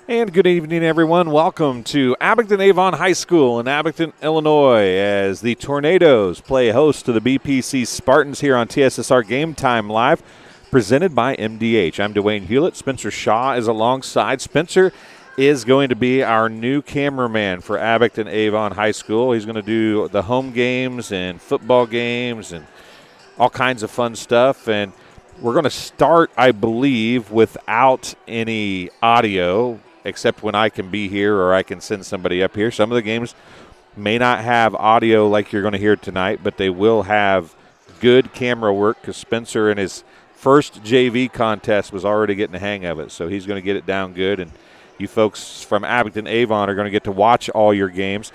And good evening, everyone. Welcome to Abingdon-Avon High School in Abingdon, Illinois, as the Tornadoes play host to the BPC Spartans here on TSSR Game Time Live, presented by MDH. I'm Dwayne Hulett. Spencer Shaw is alongside. Spencer is going to be our new cameraman for Abingdon-Avon High School. He's going to do the home games and football games and all kinds of fun stuff. And we're going to start, I believe, without any audio, except when I can be here or I can send somebody up here. Some of the games may not have audio like you're going to hear tonight, but they will have good camera work because Spencer in his first JV contest was already getting the hang of it. So he's going to get it down good, and you folks from Abingdon-Avon are going to get to watch all your games.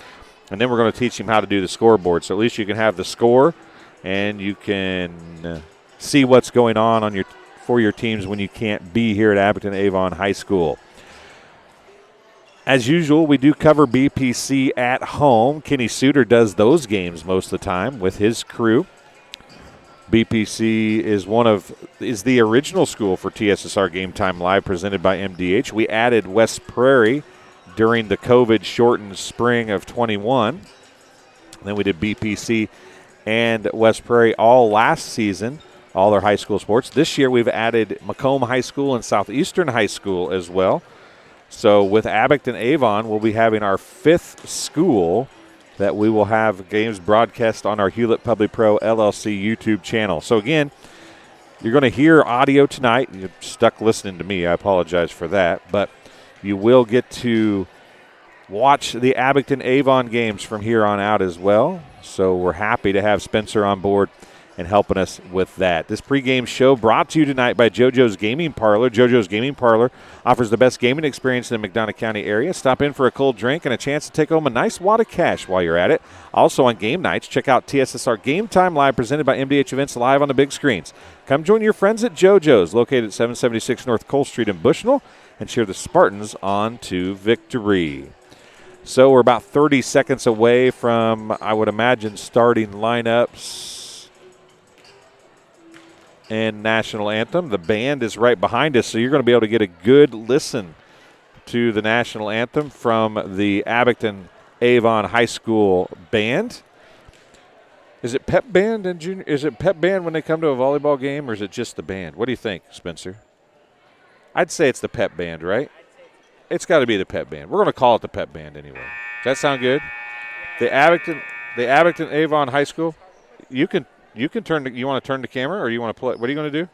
And then we're going to teach him how to do the scoreboard. So at least you can have the score and you can see what's going on for your teams when you can't be here at Abingdon-Avon High School. As usual, we do cover BPC at home. Kenny Suter does those games most of the time with his crew. BPC is the original school for TSSR Game Time Live, presented by MDH. We added West Prairie during the COVID-shortened spring of 21. Then we did BPC and West Prairie all last season, all their high school sports. This year we've added Macomb High School and Southeastern High School as well. So with Abingdon-Avon, we'll be having our fifth school that we will have games broadcast on our Hulett PubliPro LLC YouTube channel. So again, you're going to hear audio tonight. You're stuck listening to me. I apologize for that. But you will get to watch the Abingdon-Avon games from here on out as well. So we're happy to have Spencer on board and helping us with that. This pregame show brought to you tonight by JoJo's Gaming Parlor. JoJo's Gaming Parlor offers the best gaming experience in the McDonough County area. Stop in for a cold drink and a chance to take home a nice wad of cash while you're at it. Also on game nights, check out TSSR Game Time Live, presented by MDH Events, live on the big screens. Come join your friends at JoJo's, located at 776 North Cole Street in Bushnell, and cheer the Spartans on to victory. So we're about 30 seconds away from, I would imagine, starting lineups and national anthem. The band is right behind us, so you're going to be able to get a good listen to the national anthem from the Abingdon-Avon High School band. Is it pep band and junior? Is it pep band when they come to a volleyball game, or is it just the band? What do you think, Spencer? I'd say it's the pep band, right? It's got to be the pep band. We're going to call it the pep band anyway. Does that sound good? The Abingdon-Avon High School. You can turn. You want to turn the camera, or you want to play? What are you going to do?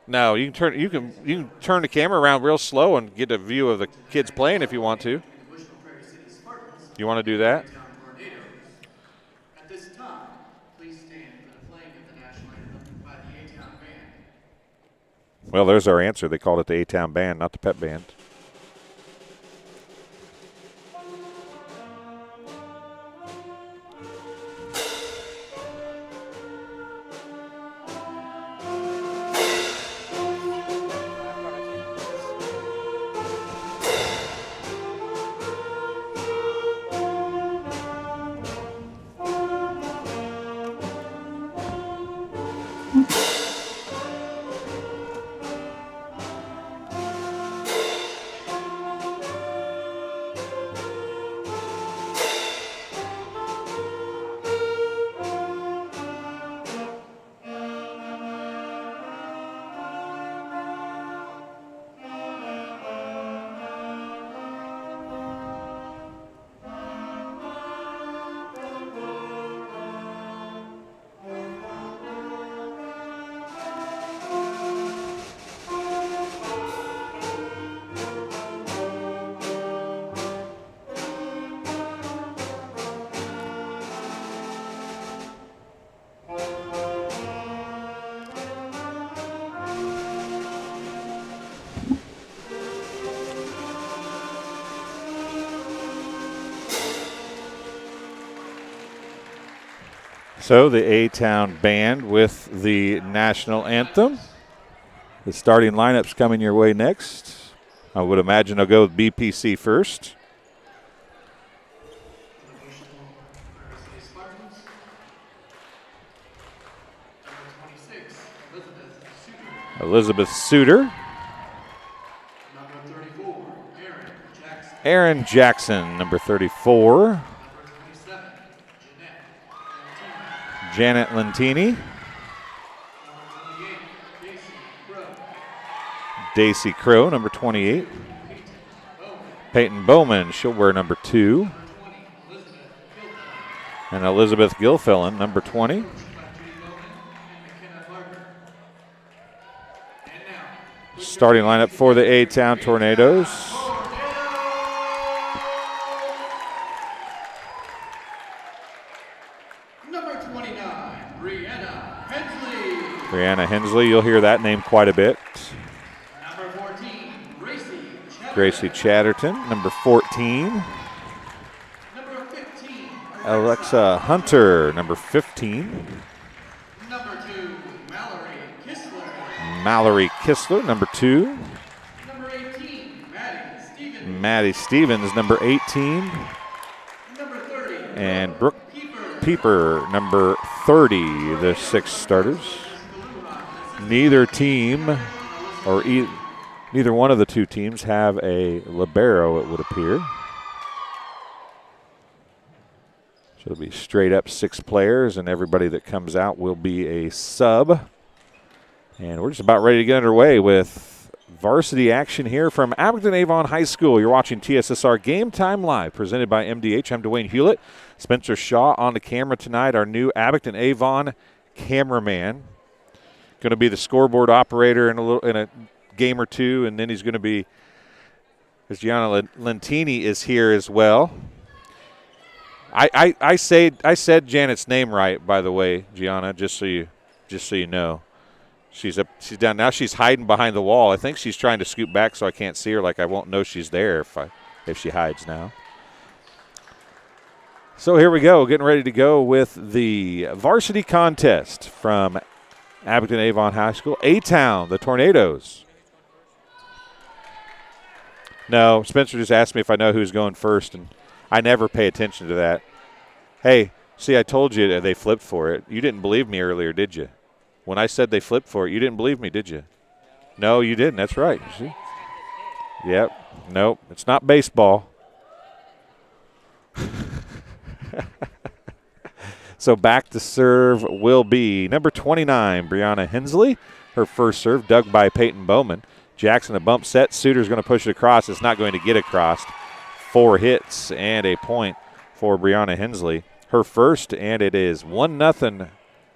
No, you can turn the camera around real slow and get a view of the kids playing if you want to. You want to do that? At this time, please stand for the playing of the national anthem by the A-Town Band. Well, there's our answer. They called it the A-Town Band, not the pep band. So the A-Town Band with the national anthem. The starting lineup's coming your way next. I would imagine I'll go with BPC first. Elizabeth Suter. Aaron Jackson, number 34. Janet Lentini. Daisy Crow, number 28. Peyton Bowman, she'll wear number 2. And Elizabeth Gilfillan, number 20. Starting lineup for the A-Town Tornadoes. Number 29, Brianna Hensley. Brianna Hensley, you'll hear that name quite a bit. Number 14, Gracie Chatterton, number 14. Number 15, Alexa Hunter, number 15. Number 2, Mallory Kistler. Mallory Kistler, number 2. Number 18, Maddie Stevens. Maddie Stevens, number 18. Number 30, And Brooke Pieper, number 30, the 6 starters. Neither team, or neither one of the 2 teams have a libero, it would appear. So it'll be straight up 6 players, and everybody that comes out will be a sub. And we're just about ready to get underway with varsity action here from Abingdon-Avon High School. You're watching TSSR Game Time Live, presented by MDH. I'm Dwayne Hulett. Spencer Shaw on the camera tonight, our new Abingdon-Avon cameraman. Going to be the scoreboard operator in a game or two, and then he's going to be, as Gianna Lentini is here as well. I said Janet's name right, by the way, Gianna, just so you know. She's down now. She's hiding behind the wall. I think she's trying to scoot back so I can't see her. Like I won't know she's there if she hides now. So here we go, getting ready to go with the varsity contest from Abingdon-Avon High School. A-Town, the Tornadoes. No, Spencer just asked me if I know who's going first, and I never pay attention to that. Hey, see, I told you they flipped for it. You didn't believe me earlier, did you? When I said they flipped for it, you didn't believe me, did you? No, you didn't. That's right. You see? Yep. Nope. It's not baseball. So back to serve will be number 29, Brianna Hensley. Her first serve, dug by Peyton Bowman. Jackson, a bump set. Suter's going to push it across. It's not going to get across. 4 hits and a point for Brianna Hensley. Her first, and it is 1-0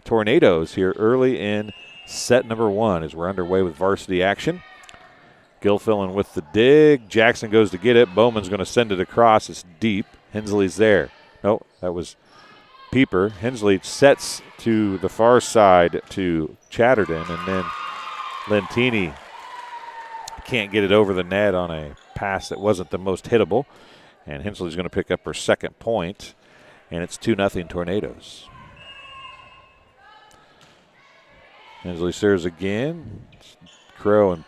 Tornadoes here early in set number 1 as we're underway with varsity action. Gilfillan with the dig. Jackson goes to get it. Bowman's going to send it across. It's deep. Hensley's there. No, that was Pieper. Hensley sets to the far side to Chatterton, and then Lentini can't get it over the net on a pass that wasn't the most hittable. And Hensley's going to pick up her second point, and it's 2-0 Tornadoes. Hensley serves again. Crow and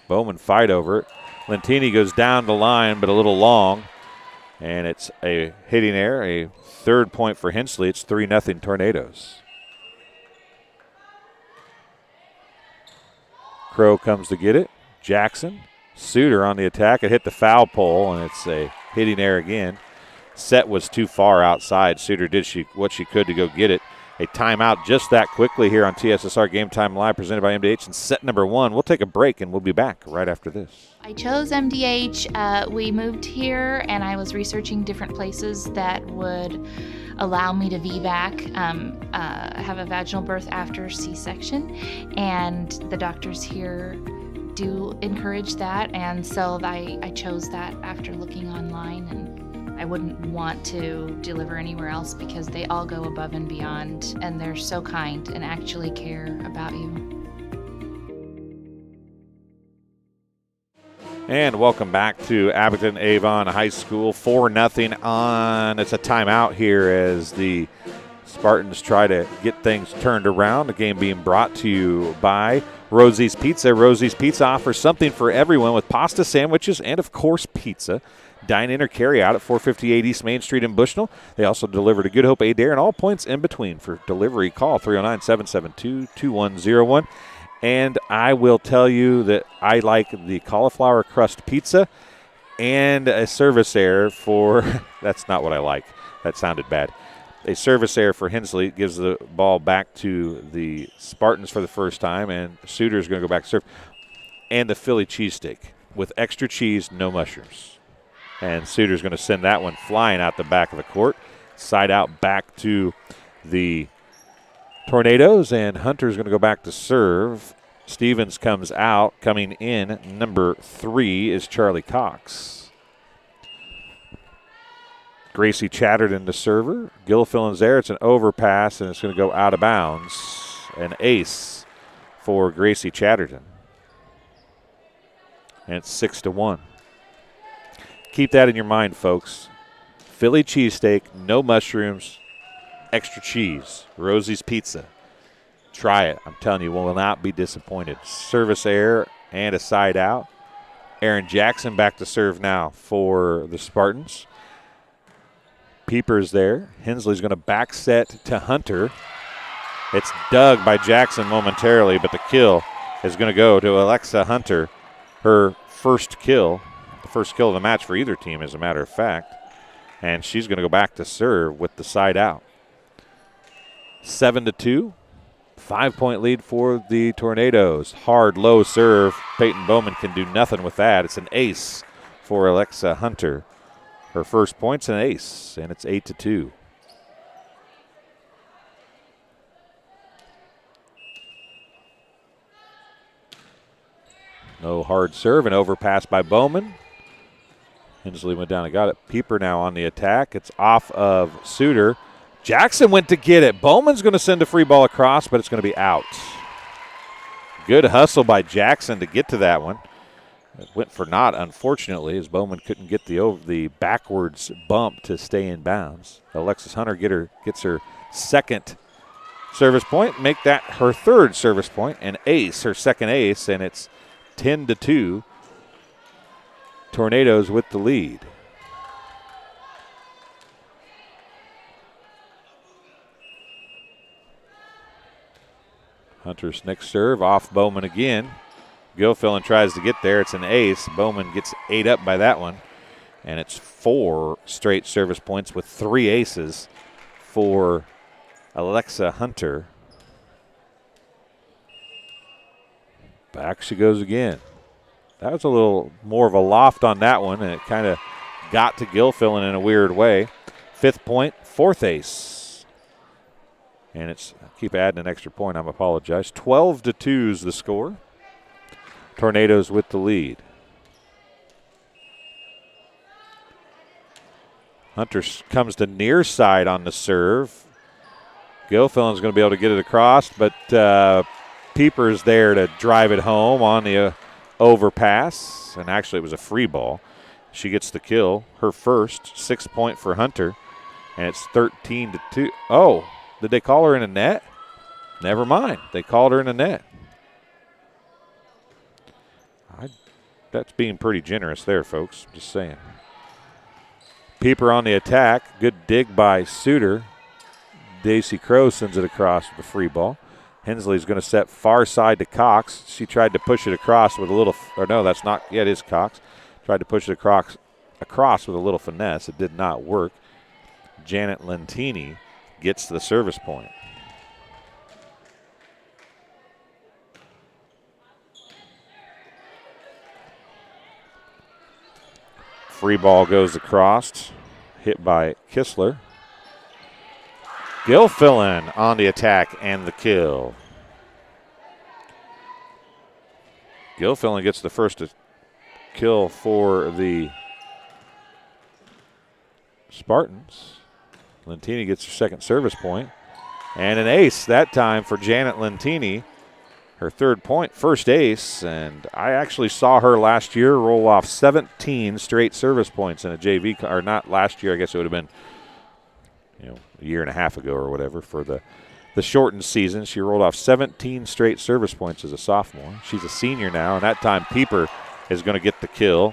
Bowman fight over it. Lentini goes down the line, but a little long. And it's a hitting error, a third point for Hensley. It's 3-0 Tornadoes. Crow comes to get it. Jackson. Suter on the attack. It hit the foul pole, and it's a hitting error again. Set was too far outside. Suter did what she could to go get it. A timeout just that quickly here on TSSR Game Time Live, presented by MDH in set number 1. We'll take a break, and we'll be back right after this. I chose MDH. We moved here, and I was researching different places that would allow me to VBAC, have a vaginal birth after C-section, and the doctors here do encourage that, and so I chose that after looking online, and I wouldn't want to deliver anywhere else because they all go above and beyond, and they're so kind and actually care about you. And welcome back to Abingdon-Avon High School. 4-0 on. It's a timeout here as the Spartans try to get things turned around. The game being brought to you by Rosie's Pizza. Rosie's Pizza offers something for everyone with pasta, sandwiches, and, of course, pizza. Dine in or carry out at 458 East Main Street in Bushnell. They also deliver to Good Hope, Adair, and all points in between. For delivery, call 309-772-2101. And I will tell you that I like the cauliflower crust pizza. and a service error for – that's not what I like. That sounded bad. A service error for Hensley gives the ball back to the Spartans for the first time, and Suter's going to go back to serve. And the Philly cheesesteak with extra cheese, no mushrooms. And Suter's going to send that one flying out the back of the court. Side out back to the Tornadoes, and Hunter's going to go back to serve. Stevens comes out. Coming in, number 3 is Charlie Cox. Gracie Chatterton, the server. Gilfillan's there. It's an overpass, and it's going to go out of bounds. An ace for Gracie Chatterton. And it's 6-1. Keep that in your mind, folks. Philly cheesesteak, no mushrooms, extra cheese. Rosie's Pizza. Try it. I'm telling you, will not be disappointed. Service error and a side out. Aaron Jackson back to serve now for the Spartans. Pieper's there. Hensley's going to back set to Hunter. It's dug by Jackson momentarily, but the kill is going to go to Alexa Hunter. Her first kill, the first kill of the match for either team, as a matter of fact. And she's going to go back to serve with the side out. 7-2. 5-point lead for the Tornadoes. Hard, low serve. Peyton Bowman can do nothing with that. It's an ace for Alexa Hunter. Her first point's an ace, and it's 8-2. No hard serve, an overpass by Bowman. Hensley went down and got it. Pieper now on the attack. It's off of Suter. Jackson went to get it. Bowman's going to send a free ball across, but it's going to be out. Good hustle by Jackson to get to that one. It went for naught, unfortunately, as Bowman couldn't get the backwards bump to stay in bounds. Alexis Hunter gets her second service point, make that her third service point, an ace, her second ace, and it's 10-2. Tornadoes with the lead. Hunter's next serve off Bowman again. Gilfillan tries to get there. It's an ace. Bowman gets ate up by that one. And it's 4 straight service points with 3 aces for Alexa Hunter. Back she goes again. That was a little more of a loft on that one, and it kind of got to Gilfillan in a weird way. 5th point, 4th ace. And it's, keep adding an extra point, I apologize. 12-2 is the score. Tornadoes with the lead. Hunter comes to near side on the serve. Gilfillan's going to be able to get it across, but Pieper's there to drive it home on the overpass, and actually it was a free ball. She gets the kill, her first, 6 point for Hunter, and it's 13-2. Oh, did they call her in a net? Never mind, they called her in a net. That's being pretty generous there, folks. Just saying. Pieper on the attack. Good dig by Suter. Daisy Crow sends it across with a free ball. Hensley's going to set far side to Cox. She tried to push it across with a little, or no, that's not, yeah, it is Cox. Tried to push it across with a little finesse. It did not work. Janet Lentini gets the service point. Free ball goes across, hit by Kistler. Gilfillan on the attack and the kill. Gilfillan gets the first kill for the Spartans. Lentini gets her second service point. And an ace that time for Janet Lentini. Her third point, first ace, and I actually saw her last year roll off 17 straight service points in a JV, or not last year, I guess it would have been, a year and a half ago or whatever for the shortened season. She rolled off 17 straight service points as a sophomore. She's a senior now, and that time Pieper is going to get the kill.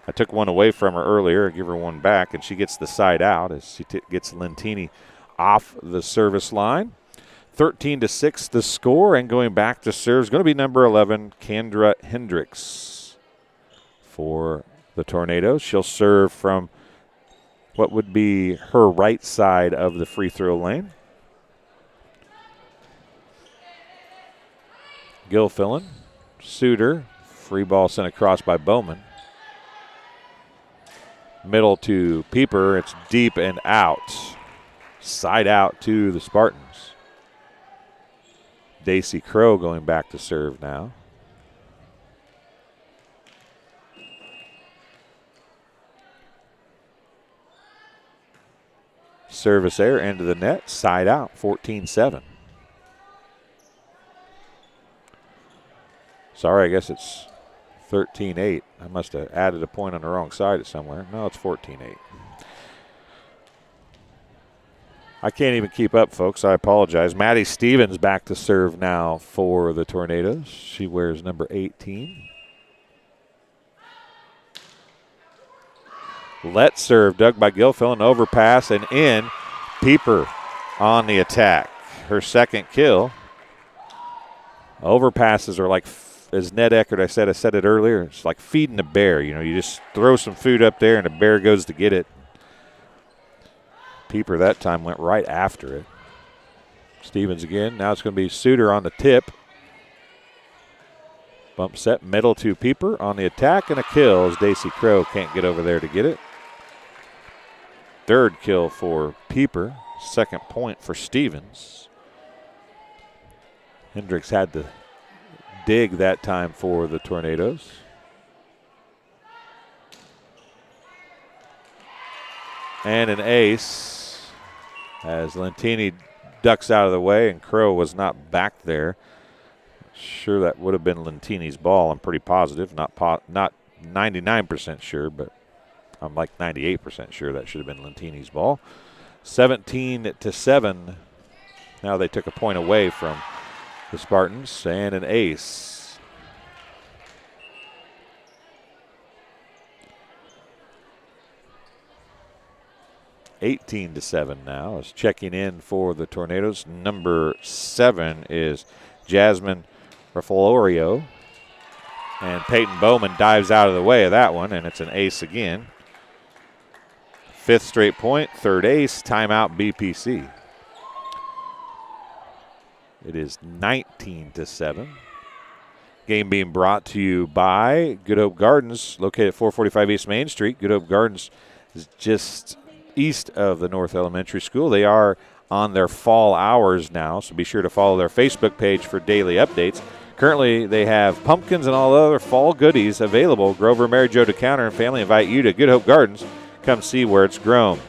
I took one away from her earlier, give her one back, and she gets the side out as she gets Lentini off the service line. 13-6 the score, and going back to serve is going to be number 11, Kendra Hendricks for the Tornadoes. She'll serve from what would be her right side of the free throw lane. Gilfillan, Suter, free ball sent across by Bowman. Middle to Pieper, it's deep and out. Side out to the Spartans. Daisy Crow going back to serve now. Service there, end of the net, side out, 14-7. Sorry, I guess it's 13-8. I must have added a point on the wrong side somewhere. No, it's 14-8. I can't even keep up, folks. I apologize. Maddie Stevens back to serve now for the Tornadoes. She wears number 18. Let serve, dug by Gilfillan, overpass and in. Pieper on the attack. Her second kill. Overpasses are like, as Ned Eckert, I said it earlier, it's like feeding a bear. You know, you just throw some food up there and the bear goes to get it. Pieper that time went right after it. Stevens again. Now it's going to be Suter on the tip. Bump set, middle to Pieper on the attack, and a kill as Daisy Crow can't get over there to get it. Third kill for Pieper. Second point for Stevens. Hendricks had to dig that time for the Tornadoes. And an ace as Lentini ducks out of the way and Crow was not back there. Sure that would have been Lentini's ball. I'm pretty positive. Not 99% sure, but I'm like 98% sure that should have been Lentini's ball. 17-7. Now they took a point away from the Spartans and an ace. (18-7) now is checking in for the Tornadoes. Number 7 is Jasmine Raffalorio. And Peyton Bowman dives out of the way of that one, and it's an ace again. Fifth straight point, third ace, timeout BPC. It is 19-7. Game being brought to you by Good Hope Gardens, located at 445 East Main Street. Good Hope Gardens is just east of the North Elementary School. They are on their fall hours now, so be sure to follow their Facebook page for daily updates. Currently, they have pumpkins and all other fall goodies available. Grover, Mary Jo DeCounter, and family invite you to Good Hope Gardens. Come see where it's grown.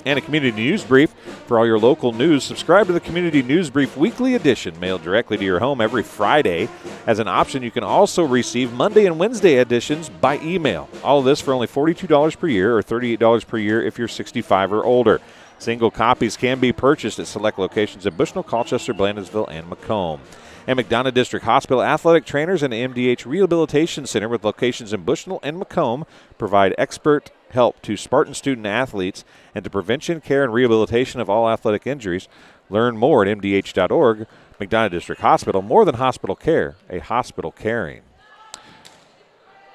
And a community news brief for all your local news. Subscribe to the Community News Brief Weekly Edition, mailed directly to your home every Friday. As an option, you can also receive Monday and Wednesday editions by email. All of this for only $42 per year or $38 per year if you're 65 or older. Single copies can be purchased at select locations in Bushnell, Colchester, Blandonsville, and Macomb. And McDonough District Hospital athletic trainers and the MDH Rehabilitation Center with locations in Bushnell and Macomb provide expert help to Spartan student athletes and to prevention, care, and rehabilitation of all athletic injuries. Learn more at mdh.org. McDonough District Hospital, more than hospital care, a hospital caring.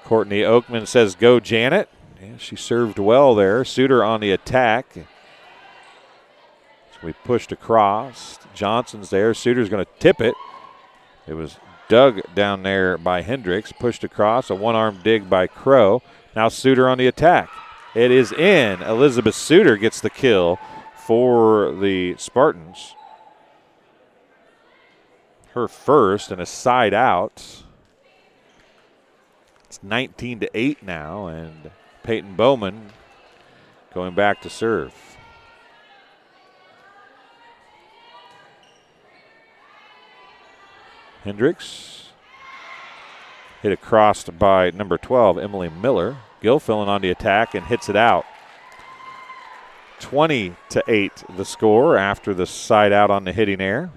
Courtney Oakman says, go Janet. Yeah, she served well there. Suter on the attack. So we pushed across. Johnson's there. Suter's going to tip it. It was dug down there by Hendricks, pushed across, a one-arm dig by Crow. Now Suter on the attack. It is in. Elizabeth Suter gets the kill for the Spartans. Her first and a side out. It's 19-8 now, and Peyton Bowman going back to serve. Hendricks hit across by number 12, Emily Miller. Gilfillan on the attack and hits it out. 20-8 the score after the side out on the hitting air.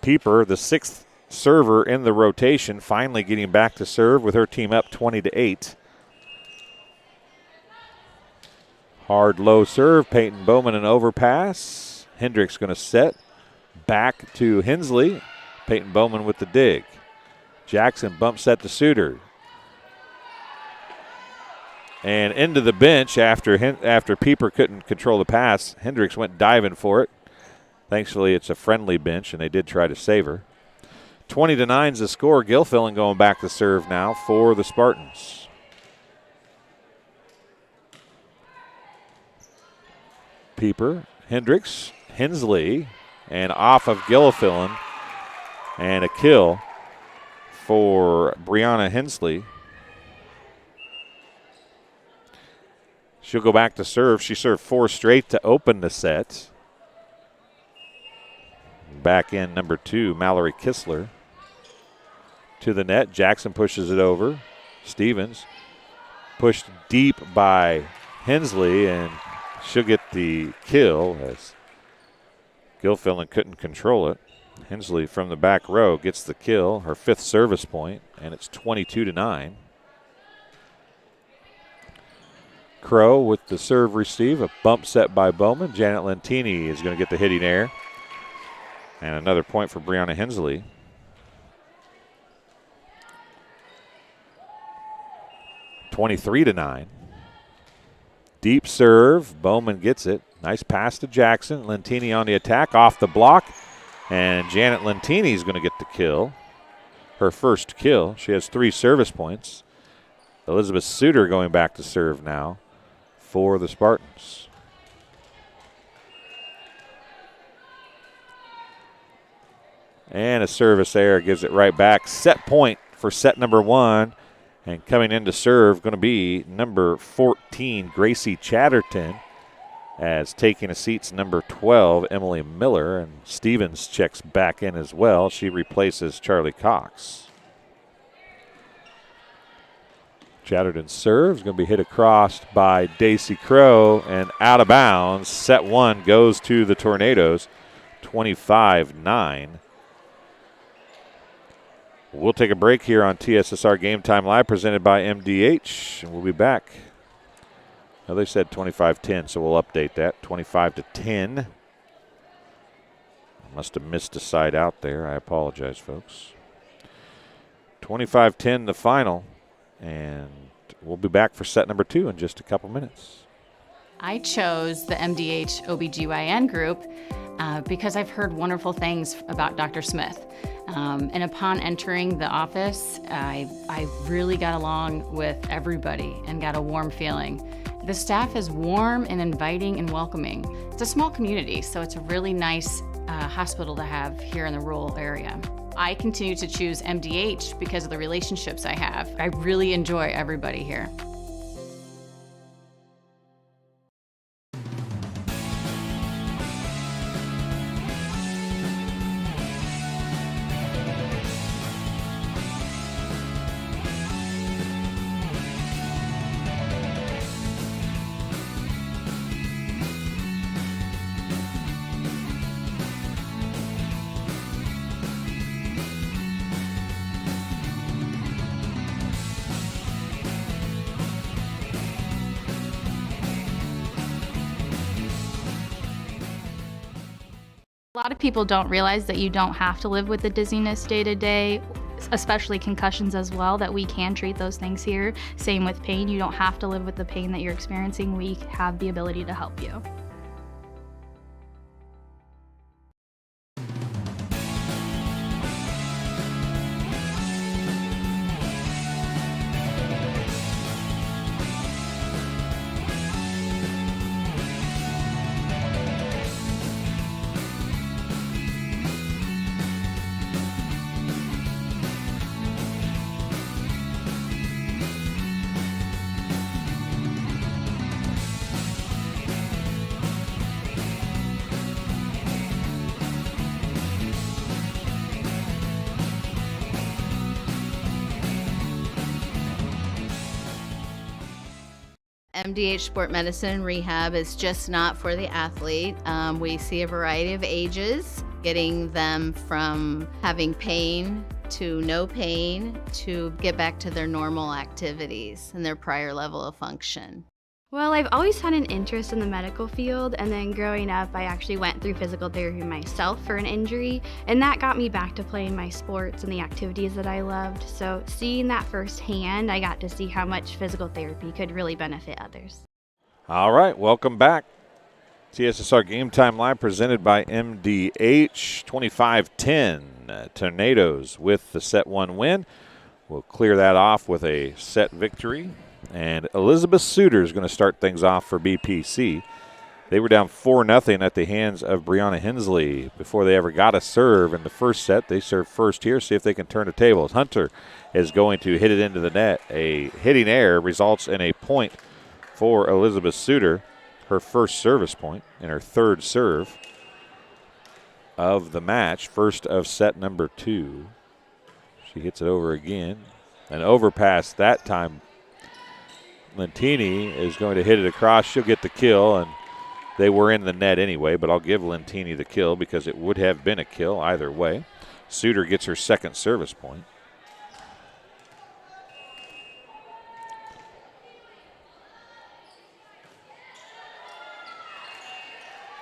Pieper, the sixth server in the rotation, finally getting back to serve with her team up 20-8. Hard low serve, Peyton Bowman an overpass. Hendricks going to set. Back to Hensley. Peyton Bowman with the dig. Jackson bump set to Suter. And into the bench after Pieper couldn't control the pass. Hendricks went diving for it. Thankfully, it's a friendly bench, and they did try to save her. 20-9 is the score. Gilfillan going back to serve now for the Spartans. Pieper, Hendricks, Hensley, and off of Gilfillan. And a kill for Brianna Hensley. She'll go back to serve. She served 4 straight to open the set. Back in number 2, Mallory Kistler. To the net, Jackson pushes it over. Stevens pushed deep by Hensley, and she'll get the kill as Gilfillan couldn't control it. Hensley from the back row gets the kill, her 5th service point, and it's 22-9. Crow with the serve receive, a bump set by Bowman. Janet Lentini is going to get the hitting air. And another point for Brianna Hensley. (23-9). Deep serve. Bowman gets it. Nice pass to Jackson. Lentini on the attack, off the block. And Janet Lentini is going to get the kill. Her first kill. She has 3 service points. Elizabeth Suter going back to serve now for the Spartans. And a service error gives it right back. Set point for set number 1. And coming in to serve going to be number 14, Gracie Chatterton, as taking a seat's number 12, Emily Miller. And Stevens checks back in as well. She replaces Charlie Cox. Chatterton's serve is going to be hit across by Daisy Crow and out of bounds. Set 1 goes to the Tornadoes, 25-9. We'll take a break here on TSSR Game Time Live, presented by MDH, and we'll be back. Now they said 25-10, so we'll update that. 25-10. Must have missed a side out there. I apologize, folks. 25-10 the final, and we'll be back for set number 2 in just a couple minutes. I chose the MDH OBGYN group because I've heard wonderful things about Dr. Smith. And upon entering the office, I really got along with everybody and got a warm feeling. The staff is warm and inviting and welcoming. It's a small community, so it's a really nice hospital to have here in the rural area. I continue to choose MDH because of the relationships I have. I really enjoy everybody here. A lot of people don't realize that you don't have to live with the dizziness day to day, especially concussions as well, that we can treat those things here. Same with pain. You don't have to live with the pain that you're experiencing. We have the ability to help you. MDH Sport Medicine Rehab is just not for the athlete. We see a variety of ages, getting them from having pain to no pain to get back to their normal activities and their prior level of function. Well, I've always had an interest in the medical field, and then growing up, I actually went through physical therapy myself for an injury, and that got me back to playing my sports and the activities that I loved. So seeing that firsthand, I got to see how much physical therapy could really benefit others. All right, welcome back. TSSR Game Time Live presented by MDH. 25-10 Tornadoes with the set 1 win. We'll clear that off with a set victory. And Elizabeth Suter is going to start things off for BPC. They were down 4-0 at the hands of Brianna Hensley before they ever got a serve in the first set. They serve first here, see if they can turn the tables. Hunter is going to hit it into the net. A hitting error results in a point for Elizabeth Suter, her first service point and her third serve of the match, first of set number 2. She hits it over again. An overpass that time. Lentini is going to hit it across. She'll get the kill, and they were in the net anyway, but I'll give Lentini the kill because it would have been a kill either way. Suter gets her second service point.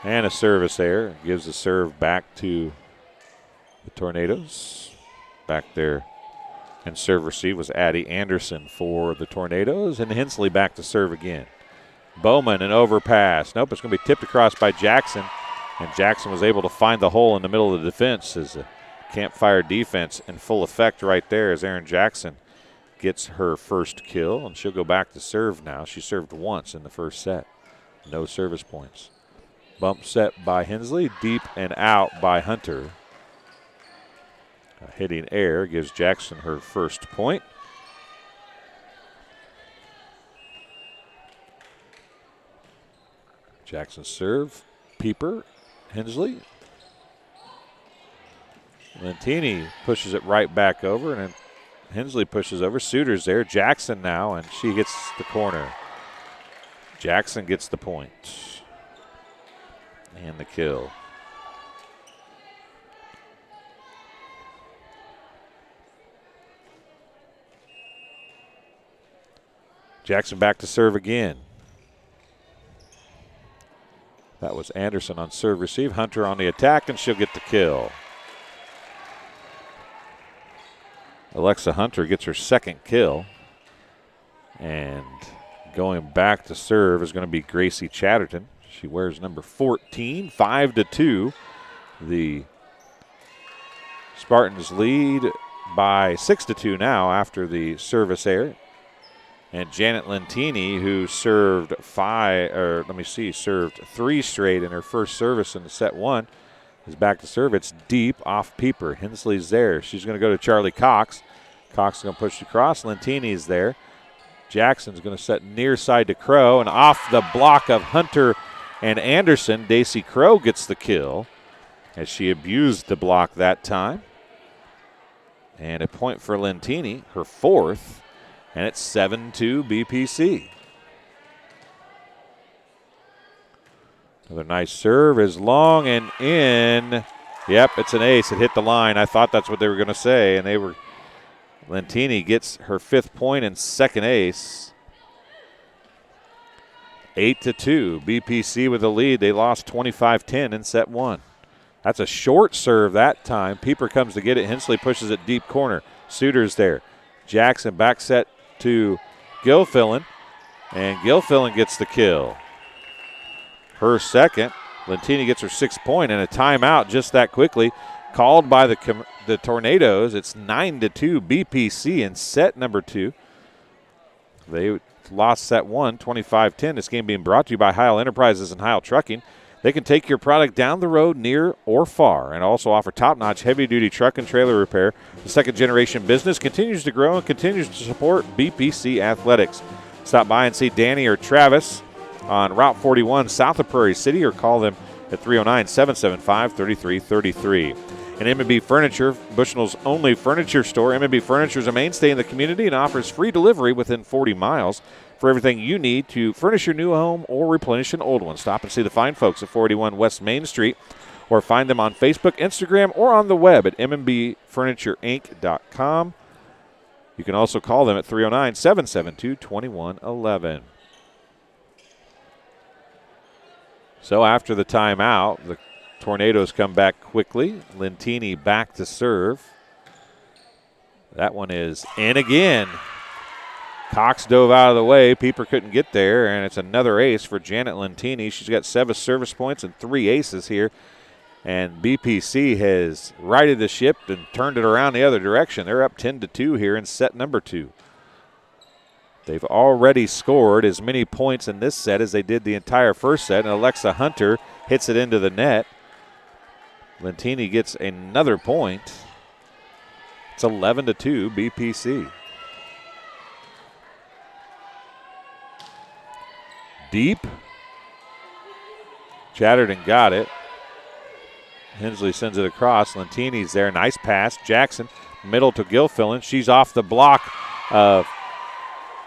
And a service error gives the serve back to the Tornadoes. Back there and serve receive was Addie Anderson for the Tornadoes, and Hensley back to serve again. Bowman, an overpass. Nope, it's going to be tipped across by Jackson, and Jackson was able to find the hole in the middle of the defense as a campfire defense in full effect right there as Erin Jackson gets her first kill, and she'll go back to serve now. She served once in the first set. No service points. Bump set by Hensley, deep and out by Hunter. A hitting error gives Jackson her first point. Jackson serve, Pieper, Hensley. Lentini pushes it right back over, and then Hensley pushes over. Suter's there. Jackson now, and she gets the corner. Jackson gets the point and the kill. Jackson back to serve again. That was Anderson on serve receive. Hunter on the attack, and she'll get the kill. Alexa Hunter gets her second kill. And going back to serve is going to be Gracie Chatterton. She wears number 14, 5-2. The Spartans lead by 6-2 now after the service error. And Janet Lentini, who served served 3 straight in her first service in the set 1, is back to serve. It's deep off Pieper. Hensley's there. She's going to go to Charlie Cox. Cox is going to push it across. Lentini's there. Jackson's going to set near side to Crow, and off the block of Hunter and Anderson, Daisy Crow gets the kill as she abused the block that time. And a point for Lentini, her fourth. And it's 7-2 BPC. Another nice serve is long and in. Yep, it's an ace. It hit the line. I thought that's what they were going to say. And Lentini gets her 5th point and second ace. 8-2. BPC with the lead. They lost 25-10 in set 1. That's a short serve that time. Pieper comes to get it. Hensley pushes it deep corner. Suter's there. Jackson back set to Gilfillan, and Gilfillan gets the kill. Her second. Lentini gets her 6th point, and a timeout just that quickly called by the Tornadoes. It's 9-2 BPC in set number 2. They lost set 1, 25-10. This game being brought to you by Heil Enterprises and Heil Trucking. They can take your product down the road, near or far, and also offer top-notch heavy-duty truck and trailer repair. The second-generation business continues to grow and continues to support BPC Athletics. Stop by and see Danny or Travis on Route 41 south of Prairie City, or call them at 309-775-3333. And M&B Furniture, Bushnell's only furniture store. M&B Furniture is a mainstay in the community and offers free delivery within 40 miles. For everything you need to furnish your new home or replenish an old one, stop and see the fine folks at 481 West Main Street, or find them on Facebook, Instagram, or on the web at mmbfurnitureinc.com. You can also call them at 309-772-2111. So after the timeout, the Tornadoes come back quickly. Lentini back to serve. That one is in again. Cox dove out of the way. Pieper couldn't get there, and it's another ace for Janet Lentini. She's got 7 service points and 3 aces here. And BPC has righted the ship and turned it around the other direction. They're up 10-2 here in set number 2. They've already scored as many points in this set as they did the entire first set, and Alexa Hunter hits it into the net. Lentini gets another point. It's 11-2 BPC. Deep. Chatterton got it. Hensley sends it across. Lentini's there. Nice pass. Jackson, middle to Gilfillan. She's off the block of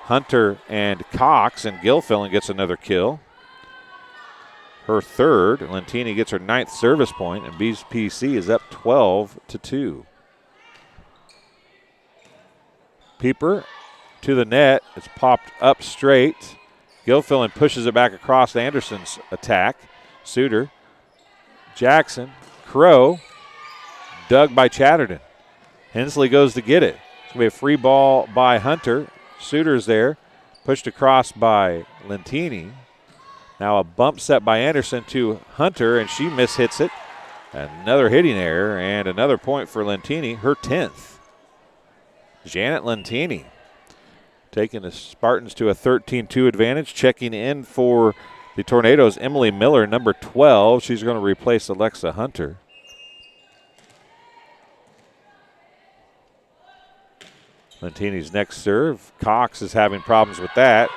Hunter and Cox, and Gilfillan gets another kill. Her third. Lentini gets her 9th service point, and BPC is up 12-2. Pieper to the net. It's popped up straight. Gilfillan pushes it back across Anderson's attack. Suter. Jackson. Crow. Dug by Chatterton. Hensley goes to get it. It's going to be a free ball by Hunter. Suter's there. Pushed across by Lentini. Now a bump set by Anderson to Hunter, and she mishits it. Another hitting error and another point for Lentini, her 10th. Janet Lentini taking the Spartans to a 13-2 advantage. Checking in for the Tornadoes, Emily Miller, number 12. She's going to replace Alexa Hunter. Lentini's next serve. Cox is having problems with that.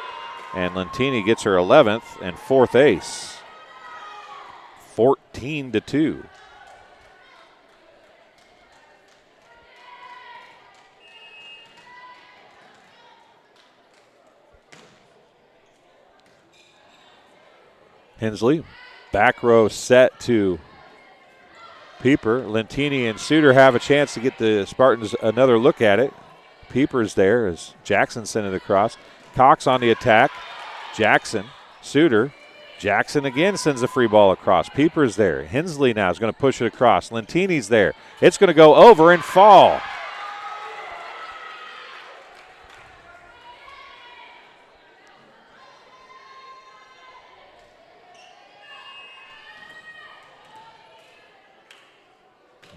And Lentini gets her 11th and 4th ace. 14-2. Hensley, back row set to Pieper. Lentini and Suter have a chance to get the Spartans another look at it. Pieper's there as Jackson sent it across. Cox on the attack. Jackson, Suter. Jackson again sends a free ball across. Pieper's there. Hensley now is going to push it across. Lentini's there. It's going to go over and fall.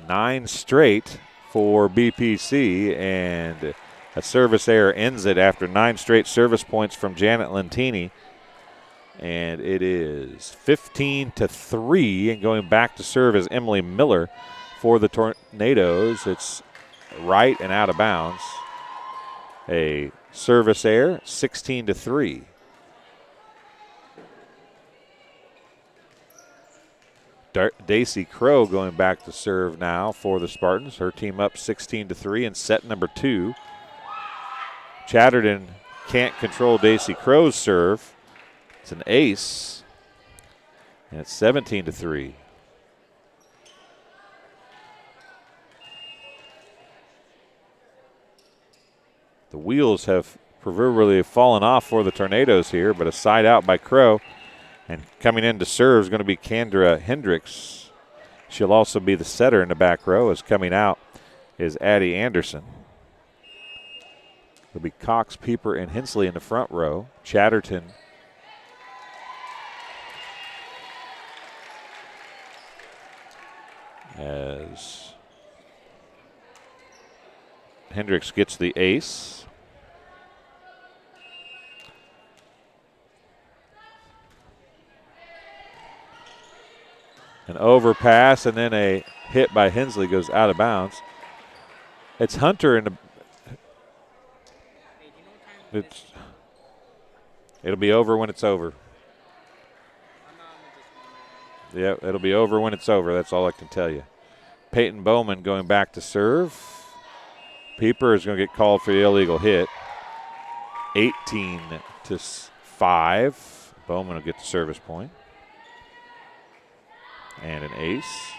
Nine straight for BPC, and a service error ends it after 9 straight service points from Janet Lentini. And it is 15-3, and going back to serve is Emily Miller for the Tornadoes. It's right and out of bounds. A service error, 16-3. Daisy Crow going back to serve now for the Spartans. Her team up 16-3 in set number 2. Chatterton can't control Daisy Crow's serve. It's an ace, and it's 17-3. The wheels have proverbially fallen off for the Tornadoes here, but a side out by Crow. And coming in to serve is going to be Kendra Hendricks. She'll also be the setter in the back row, as coming out is Addie Anderson. It'll be Cox, Pieper, and Hensley in the front row. Chatterton as Hendricks gets the ace. An overpass, and then a hit by Hensley goes out of bounds. It's Hunter in the. It'll be over when it's over. Yeah, it'll be over when it's over. That's all I can tell you. Peyton Bowman going back to serve. Pieper is going to get called for the illegal hit. 18-5. Bowman will get the service point. And an ace.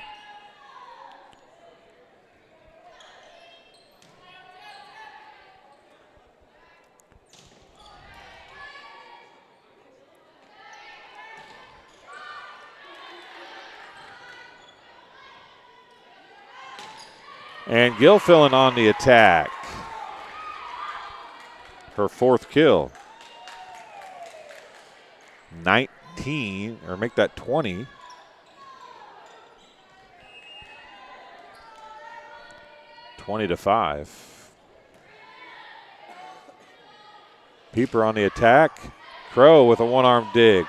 And Gilfillan on the attack. Her 4th kill. 19, or make that 20. To 5. Pieper on the attack. Crow with a one-arm dig.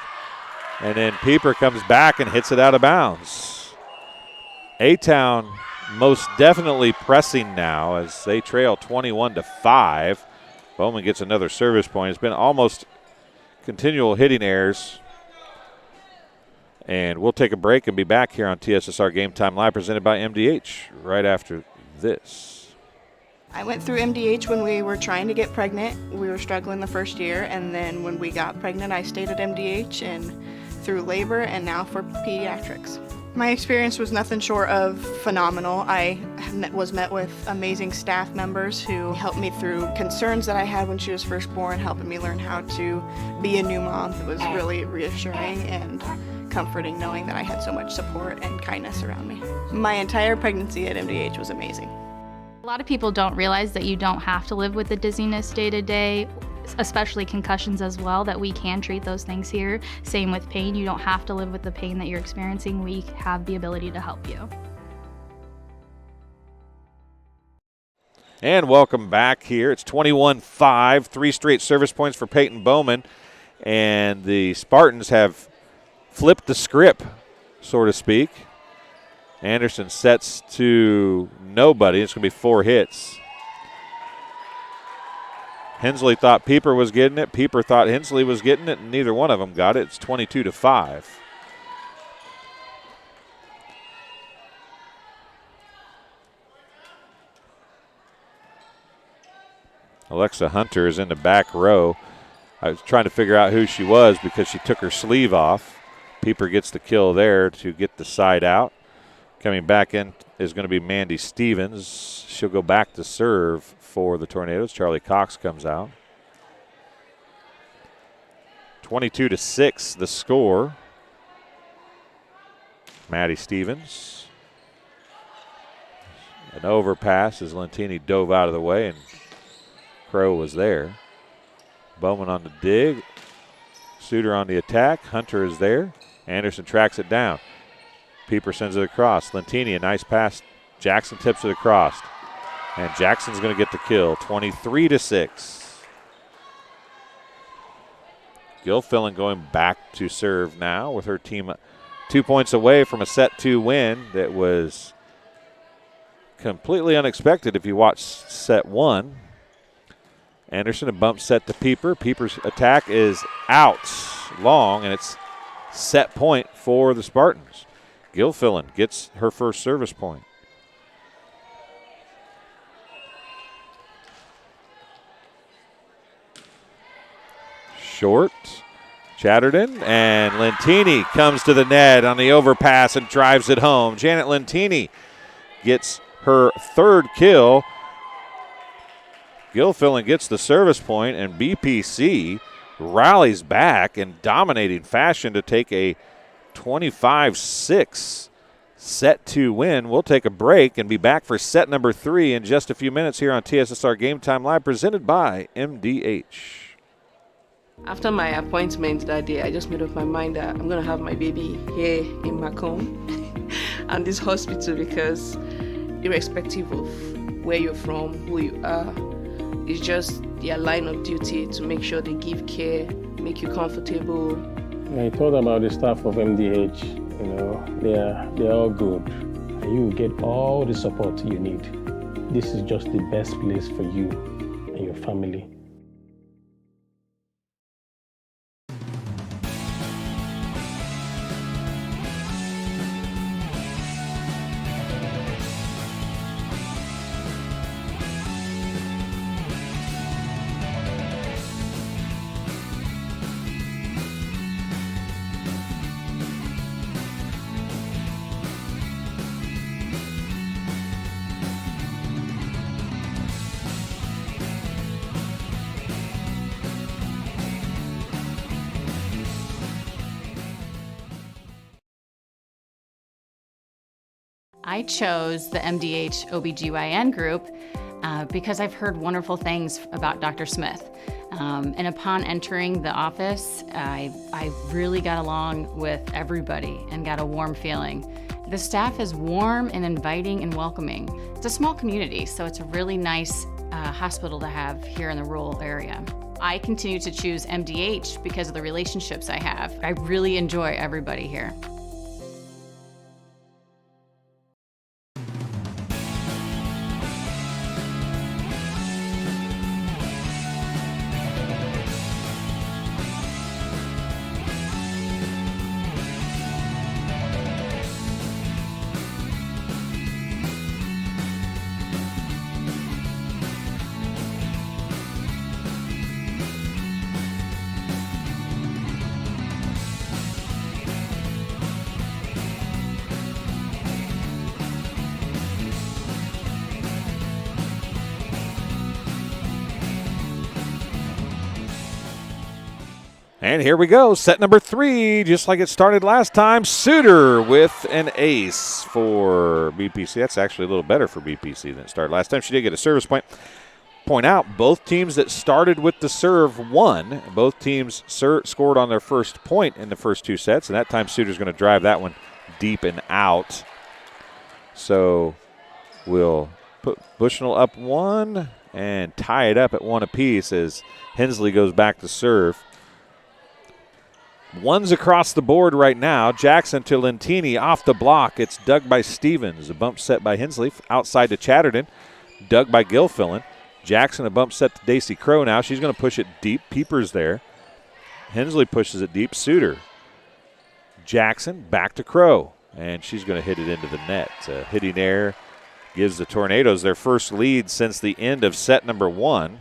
And then Pieper comes back and hits it out of bounds. A-Town most definitely pressing now as they trail 21-5. Bowman gets another service point. It's been almost continual hitting errors. And we'll take a break and be back here on TSSR Game Time Live, presented by MDH, right after this. I went through MDH when we were trying to get pregnant. We were struggling the first year, and then when we got pregnant, I stayed at MDH and through labor and now for pediatrics. My experience was nothing short of phenomenal. I was met with amazing staff members who helped me through concerns that I had when she was first born, helping me learn how to be a new mom. It was really reassuring and comforting knowing that I had so much support and kindness around me. My entire pregnancy at MDH was amazing. A lot of people don't realize that you don't have to live with the dizziness day to day, especially concussions as well, that we can treat those things here. Same with pain. You don't have to live with the pain that you're experiencing. We have the ability to help you. And welcome back here. It's 21-5, 3 straight service points for Peyton Bowman. And the Spartans have flipped the script, so to speak. Anderson sets to nobody. It's going to be 4 hits. Hensley thought Pieper was getting it. Pieper thought Hensley was getting it, and neither one of them got it. It's 22-5. Alexa Hunter is in the back row. I was trying to figure out who she was because she took her sleeve off. Pieper gets the kill there to get the side out. Coming back in is going to be Mandy Stevens. She'll go back to serve for the Tornadoes. Charlie Cox comes out. 22-6 the score. Maddie Stevens. An overpass as Lentini dove out of the way and Crow was there. Bowman on the dig. Suter on the attack. Hunter is there. Anderson tracks it down. Pieper sends it across. Lentini, a nice pass. Jackson tips it across. And Jackson's going to get the kill. 23-6. Gilfillan going back to serve now with her team 2 points away from a set 2 win that was completely unexpected if you watch set 1. Anderson, a bump set to Pieper. Pieper's attack is out long, and it's set point for the Spartans. Gilfillan gets her first service point. Short, Chatterton, and Lentini comes to the net on the overpass and drives it home. Janet Lentini gets her 3rd kill. Gilfillan gets the service point, and BPC rallies back in dominating fashion to take a 25-6 set 2 win. We'll take a break and be back for set number 3 in just a few minutes here on TSSR Game Time Live, presented by MDH. After my appointment that day, I just made up my mind that I'm going to have my baby here in Macomb and this hospital, because irrespective of where you're from, who you are, it's just their line of duty to make sure they give care, make you comfortable. I thought about the staff of MDH. You know, they're all good. And you get all the support you need. This is just the best place for you and your family. I chose the MDH OBGYN group because I've heard wonderful things about Dr. Smith. And upon entering the office, I really got along with everybody and got a warm feeling. The staff is warm and inviting and welcoming. It's a small community, so it's a really nice hospital to have here in the rural area. I continue to choose MDH because of the relationships I have. I really enjoy everybody here. And here we go, set number 3, just like it started last time. Suter with an ace for BPC. That's actually a little better for BPC than it started last time. She did get a service point. Point out, both teams that started with the serve won. Both teams scored on their first point in the first 2 sets, and that time Suter's going to drive that one deep and out. So we'll put Bushnell up 1 and tie it up at 1 apiece as Hensley goes back to serve. One's across the board right now. Jackson to Lentini off the block. It's dug by Stevens. A bump set by Hensley. Outside to Chatterton. Dug by Gilfillan. Jackson a bump set to Daisy Crow now. She's going to push it deep. Peeper's there. Hensley pushes it deep. Suter. Jackson back to Crow. And she's going to hit it into the net. Hitting air gives the Tornadoes their first lead since the end of set number 1.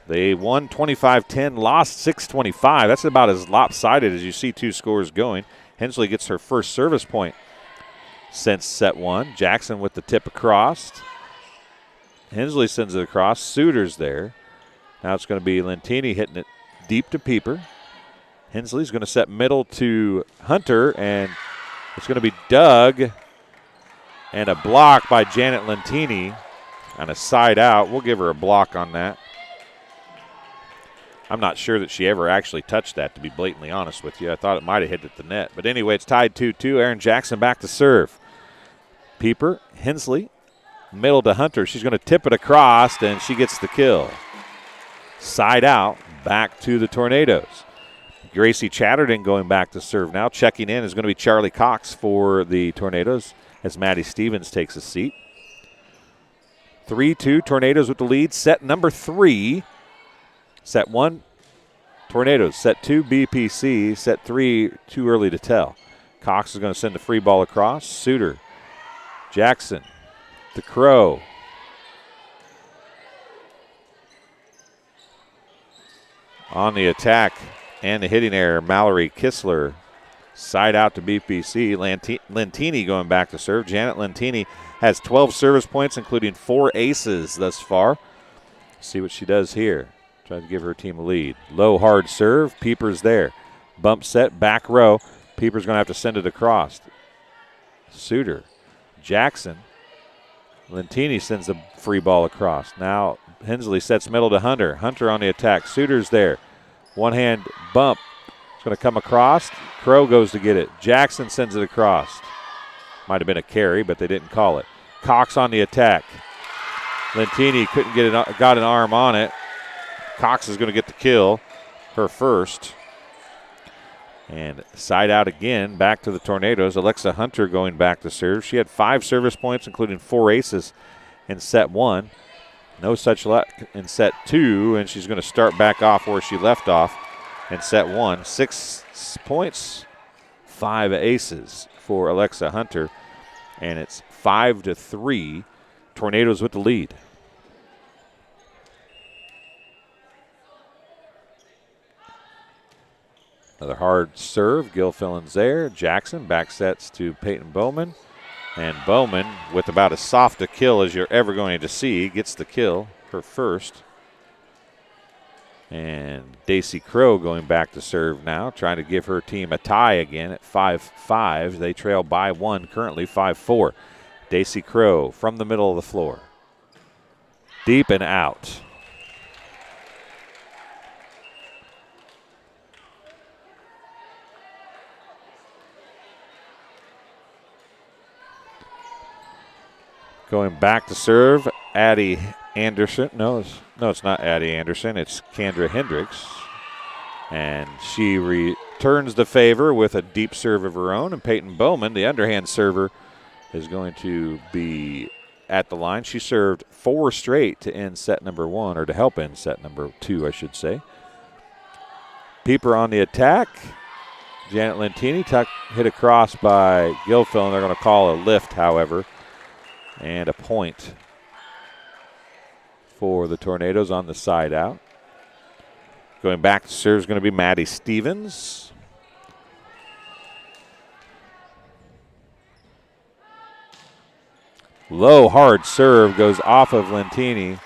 They won 25-10, lost 6-25. That's about as lopsided as you see 2 scores going. Hensley gets her first service point since set 1. Jackson with the tip across. Hensley sends it across. Suter's there. Now it's going to be Lentini hitting it deep to Peeper. Hensley's going to set middle to Hunter, and it's going to be dug. And a block by Janet Lentini on a side out. We'll give her a block on that. I'm not sure that she ever actually touched that, to be blatantly honest with you. I thought it might have hit at the net. But anyway, it's tied 2-2. Aaron Jackson back to serve. Peeper, Hensley, middle to Hunter. She's going to tip it across, and she gets the kill. Side out, back to the Tornadoes. Gracie Chatterton going back to serve now. Checking in is going to be Charlie Cox for the Tornadoes as Maddie Stevens takes a seat. 3-2, Tornadoes with the lead. Set number 3. Set 1, Tornadoes. Set 2, BPC. Set 3, too early to tell. Cox is going to send the free ball across. Suter, Jackson, to Crow. On the attack and the hitting error, Mallory Kistler. Side out to BPC. Lentini going back to serve. Janet Lentini has 12 service points, including 4 aces thus far. See what she does here. Try to give her team a lead. Low, hard serve. Peeper's there. Bump set, back row. Peeper's going to have to send it across. Suter. Jackson. Lentini sends the free ball across. Now Hensley sets middle to Hunter. Hunter on the attack. Suter's there. One hand bump. It's going to come across. Crow goes to get it. Jackson sends it across. Might have been a carry, but they didn't call it. Cox on the attack. Lentini couldn't get it, got an arm on it. Cox is going to get the kill, her first. And side out again, back to the Tornadoes. Alexa Hunter going back to serve. She had 5 service points, including 4 aces in set 1. No such luck in set 2, and she's going to start back off where she left off in set 1. 6 points, 5 aces for Alexa Hunter, and it's 5-3. Tornadoes with the lead. Another hard serve. Gilfillan's there. Jackson back sets to Peyton Bowman. And Bowman, with about as soft a kill as you're ever going to see, gets the kill, her first. And Daisy Crow going back to serve now, trying to give her team a tie again at 5-5. They trail by 1 currently, 5-4. Daisy Crow from the middle of the floor. Deep and out. Going back to serve, Addie Anderson. No, it's not Addie Anderson. It's Kendra Hendricks. And she returns the favor with a deep serve of her own. And Peyton Bowman, the underhand server, is going to be at the line. She served 4 straight to end set number 1, or to help end set number 2, I should say. Pieper on the attack. Janet Lentini hit across by Gilfil, and they're going to call a lift, however. And a point for the Tornadoes on the side out. Going back to serve is going to be Maddie Stevens. Low, hard serve goes off of Lentini.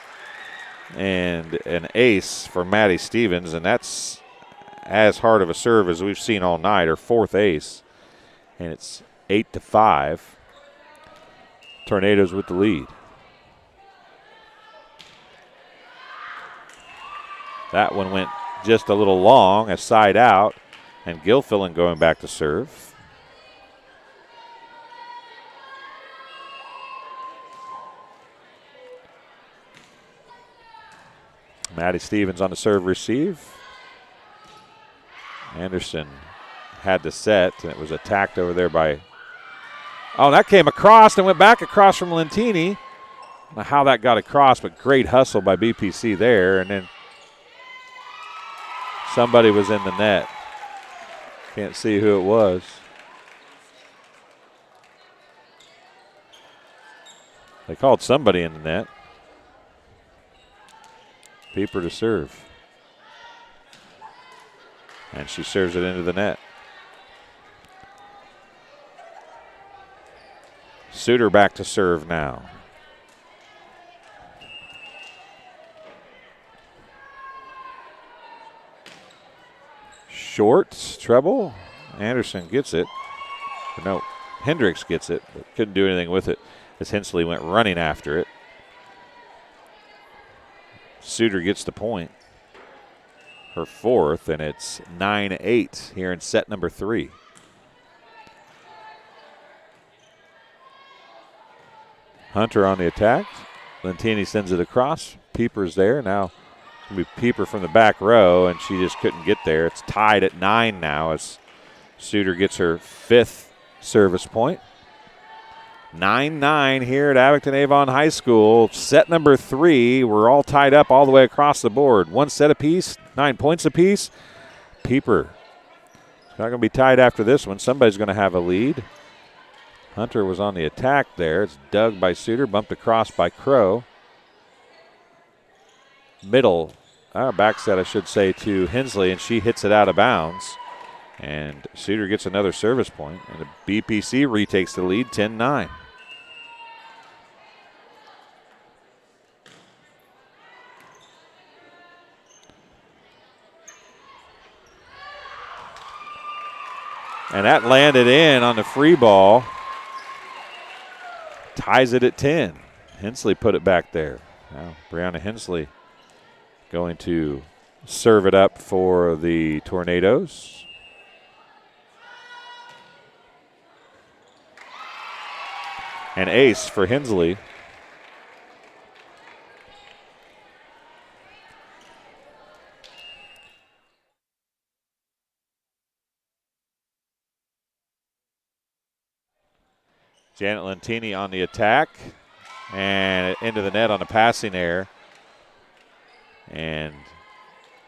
And an ace for Maddie Stevens, and that's as hard of a serve as we've seen all night, her 4th ace. And it's 8-5. Tornadoes with the lead. That one went just a little long, a side out, and Gilfillan going back to serve. Maddie Stevens on the serve receive. Anderson had the set, and it was attacked over there by... Oh, that came across and went back across from Lentini. I don't know how that got across, but great hustle by BPC there. And then somebody was in the net. Can't see who it was. They called somebody in the net. Pieper to serve. And she serves it into the net. Suter back to serve now. Short, treble. Anderson gets it. No, Hendricks gets it, but couldn't do anything with it as Hensley went running after it. Suter gets the point. Her 4th, and it's 9-8 here in set number 3. Hunter on the attack. Lentini sends it across. Pieper's there. Now it's going to be Pieper from the back row, and she just couldn't get there. It's tied at 9 now as Suter gets her 5th service point. 9-9 here at Abingdon-Avon High School. Set number 3. We're all tied up all the way across the board. 1 set apiece, 9 points apiece. Pieper. It's not going to be tied after this one. Somebody's going to have a lead. Hunter was on the attack there. It's dug by Suter, bumped across by Crow. Middle, back set I should say, to Hensley, and she hits it out of bounds. And Suter gets another service point, and the BPC retakes the lead, 10-9. And that landed in on the free ball. Ties it at 10. Hensley put it back there. Now Brianna Hensley going to serve it up for the Tornadoes. An ace for Hensley. Janet Lentini on the attack and into the net on a passing error. And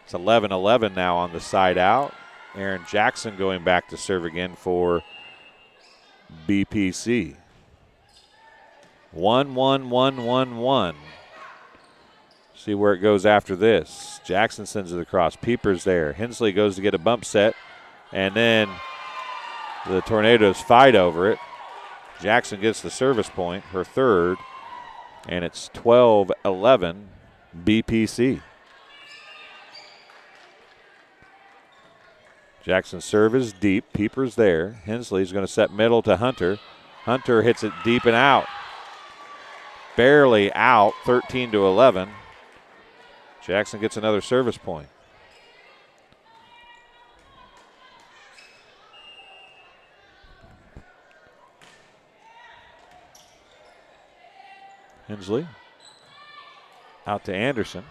it's 11-11 now on the side out. Aaron Jackson going back to serve again for BPC. 1-1-1-1-1. See where it goes after this. Jackson sends it across. Pieper's there. Hensley goes to get a bump set, and then the Tornadoes fight over it. Jackson gets the service point, her 3rd, and it's 12-11 BPC. Jackson's serve is deep. Pieper's there. Hensley's going to set middle to Hunter. Hunter hits it deep and out. Barely out, 13-11. Jackson gets another service point. Hensley out to Anderson.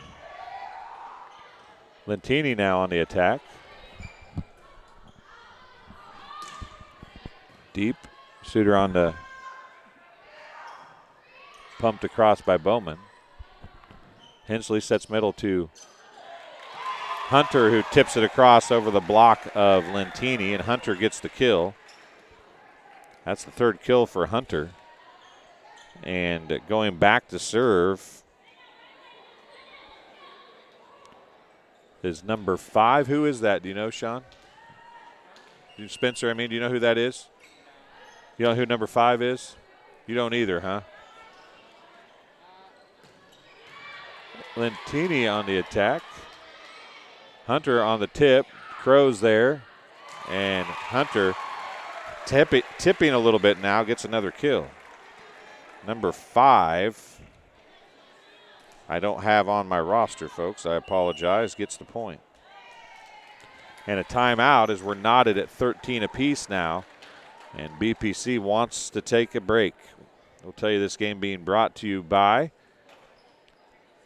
Lentini now on the attack. Deep. Suter on the pumped across by Bowman. Hensley sets middle to Hunter, who tips it across over the block of Lentini, and Hunter gets the kill. That's the third kill for Hunter. And going back to serve is number 5. Who is that? Do you know, Sean? Spencer, do you know who that is? You know who number 5 is? You don't either, huh? Lentini on the attack. Hunter on the tip. Crow's there. And Hunter tipping a little bit now, gets another kill. Number 5, I don't have on my roster, folks. I apologize. Gets the point. And a timeout as we're knotted at 13 apiece now. And BPC wants to take a break. We'll tell you this game being brought to you by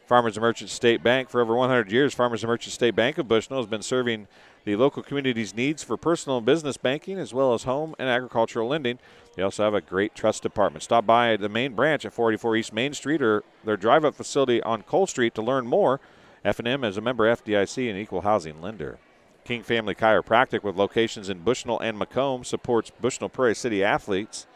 Farmers and Merchants State Bank. For over 100 years, Farmers and Merchants State Bank of Bushnell has been serving the local community's needs for personal and business banking as well as home and agricultural lending. They also have a great trust department. Stop by the main branch at 44 East Main Street or their drive-up facility on Cole Street to learn more. F&M is a member FDIC and equal housing lender. King Family Chiropractic, with locations in Bushnell and Macomb, supports Bushnell-Prairie City athletes.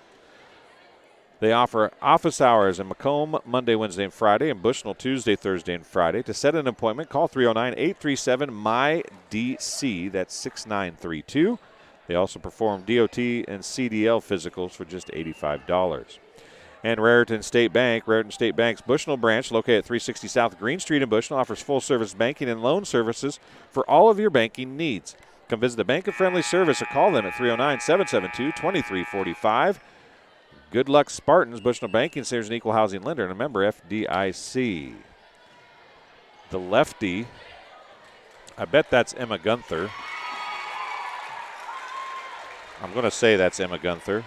They offer office hours in Macomb Monday, Wednesday, and Friday, and Bushnell Tuesday, Thursday, and Friday. To set an appointment, call 309-837-MY-DC. That's 6932. They also perform DOT and CDL physicals for just $85. And Raritan State Bank. Raritan State Bank's Bushnell branch, located at 360 South Green Street in Bushnell, offers full-service banking and loan services for all of your banking needs. Come visit the Bank of Friendly Service or call them at 309-772-2345. Good luck, Spartans. Bushnell Banking Centers an equal housing lender and a member FDIC. The lefty, I bet that's Emma Gunther. I'm going to say that's Emma Gunther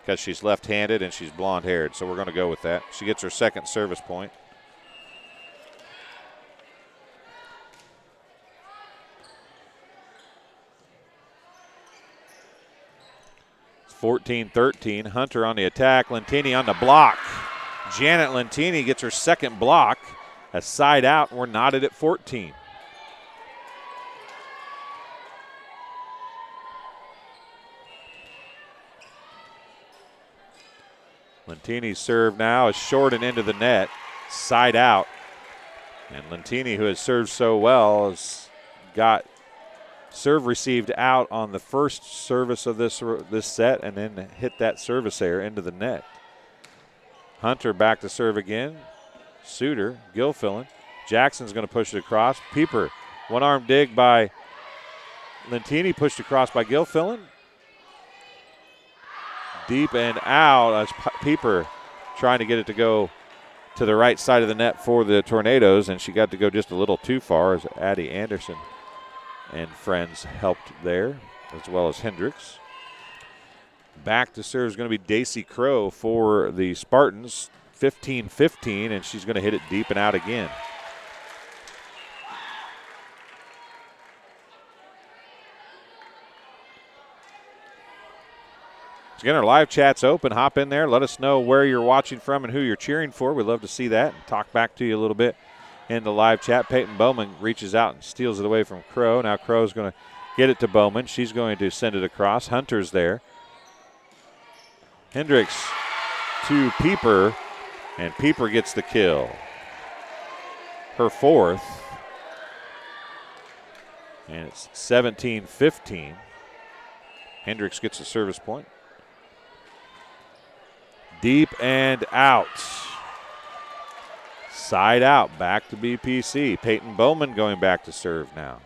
because she's left-handed and she's blonde-haired, so we're going to go with that. She gets her second service point. It's 14-13. Hunter on the attack. Lentini on the block. Janet Lentini gets her second block. A side out, and we're knotted at 14. Lentini's serve now is short and into the net, side out. And Lentini, who has served so well, has got serve received out on the first service of this set and then hit that service error into the net. Hunter back to serve again. Suter, Gilfillan. Jackson's going to push it across. Pieper, one-arm dig by Lentini, pushed across by Gilfillan. Deep and out as Pieper trying to get it to go to the right side of the net for the Tornadoes, and she got to go just a little too far as Addie Anderson and friends helped there, as well as Hendricks. Back to serve is going to be Daisy Crow for the Spartans, 15-15, and she's going to hit it deep and out again. Again, our live chat's open. Hop in there. Let us know where you're watching from and who you're cheering for. We'd love to see that and talk back to you a little bit in the live chat. Peyton Bowman reaches out and steals it away from Crow. Now Crow's going to get it to Bowman. She's going to send it across. Hunter's there. Hendricks to Pieper, and Pieper gets the kill. Her fourth. And it's 17-15. Hendricks gets a service point. Deep and out. Side out, back to BPC. Peyton Bowman going back to serve now.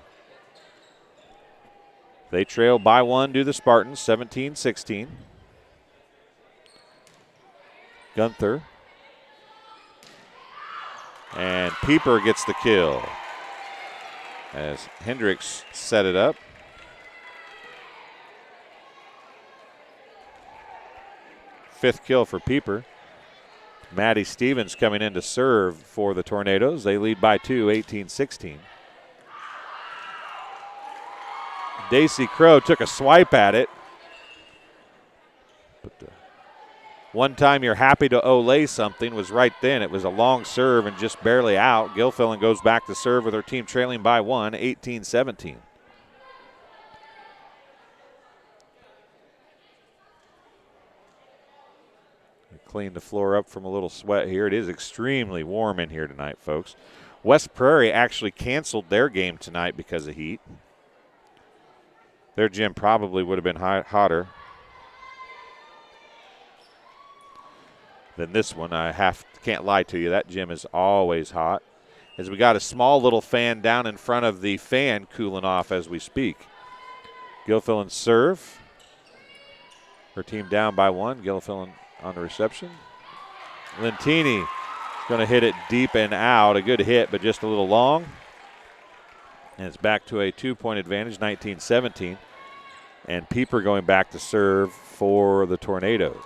They trail by 1 to the Spartans, 17-16. Gunther. And Pieper gets the kill as Hendricks set it up. Fifth kill for Pieper. Maddie Stevens coming in to serve for the Tornadoes. They lead by 2, 18-16. Daisy Crow took a swipe at it. But one time you're happy to olay something was right then. It was a long serve and just barely out. Gilfillan goes back to serve with her team trailing by 1, 18-17. Clean the floor up from a little sweat here. It is extremely warm in here tonight, folks. West Prairie actually canceled their game tonight because of heat. Their gym probably would have been hotter than this one. Can't lie to you, that gym is always hot. As we got a small little fan down in front of the fan cooling off as we speak. Gilfillan serve. Her team down by 1. Gilfillan on the reception. Lentini going to hit it deep and out. A good hit, but just a little long. And it's back to a 2-point advantage, 19-17. And Pieper going back to serve for the Tornadoes.